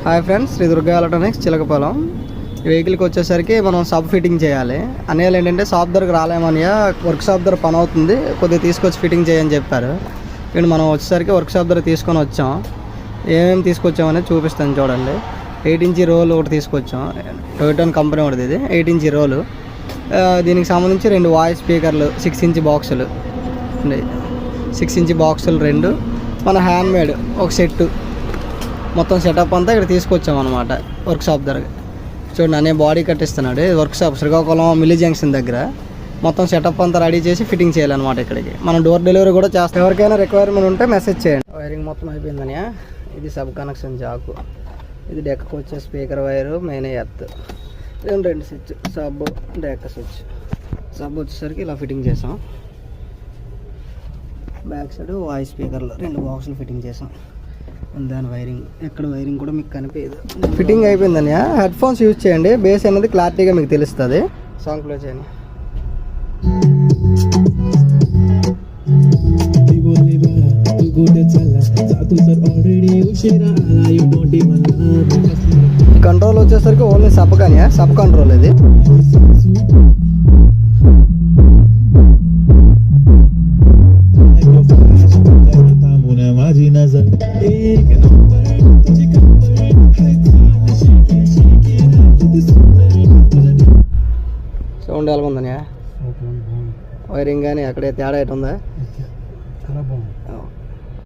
Hi friends, Sri Durga electronics Chilakapalem. ఈ వెహికల్కి వచ్చేసరికి మనం సబ్ ఫిట్టింగ్ చేయాలి. అనేవాళ్ళు ఏంటంటే షాప్ దగ్గరకు రాలేమని, వర్క్ షాప్ దగ్గర పని అవుతుంది, కొద్దిగా తీసుకొచ్చి ఫిట్టింగ్ చేయని చెప్పారు. ఇక్కడ మనం వచ్చేసరికి వర్క్ షాప్ దగ్గర తీసుకొని వచ్చాం. ఏమేమి తీసుకొచ్చామనేది చూపిస్తాను చూడండి. 8 ఇంచ్ రోల్ ఒకటి తీసుకొచ్చాం, టొయోటా కంపెనీ ఒకటి. ఇది 8 ఇంచ్ రోలు. దీనికి సంబంధించి 2 వాయిస్ స్పీకర్లు, 6 ఇంచ్ బాక్సులు, 6 ఇంచ్ బాక్సులు 2, మన హ్యాండ్మేడ్ ఒక సెట్టు. మొత్తం సెటప్ అంతా ఇక్కడ తీసుకొచ్చాం అనమాట వర్క్ షాప్ దగ్గర. చూడండి, అనే బాడీ కట్టిస్తున్నాడు. వర్క్ షాప్ శ్రీకాకుళం మిల్లీ జంక్షన్ దగ్గర. మొత్తం సెటప్ అంతా రెడీ చేసి ఫిట్టింగ్ చేయాలన్నమాట. ఇక్కడికి మనం డోర్ డెలివరీ కూడా చేస్తాం. ఎవరికైనా రిక్వైర్మెంట్ ఉంటే మెసేజ్ చేయండి. వైరింగ్ మొత్తం అయిపోయిందని. ఇది సబ్ కనెక్షన్ జాకు. ఇది డెక్కకు వచ్చే speaker wire, main earth. 2 switch, sub డెక్క స్విచ్. సబ్ వచ్చేసరికి ఇలా ఫిట్టింగ్ చేసాం. బ్యాక్ సైడ్ వాయిస్ స్పీకర్లు 2 బాక్సులు ఫిట్టింగ్ చేసాం. దాని వైరింగ్, ఎక్కడ వైరింగ్ కూడా మీకు కనిపించదు. ఫిట్టింగ్ అయిపోయిందని. హెడ్ ఫోన్స్ యూజ్ చేయండి, బేస్ అనేది క్లారిటీగా మీకు తెలుస్తుంది. సాంగ్ ప్లే చేయండి. కంట్రోల్ వచ్చేసరికి ఓన్లీ సబ్ కానీ, సబ్ కంట్రోల్ ఇది. సౌండ్ ఎలా ఉందని, వైరింగ్ కానీ అక్కడే తేడా ఎటు ఉందా?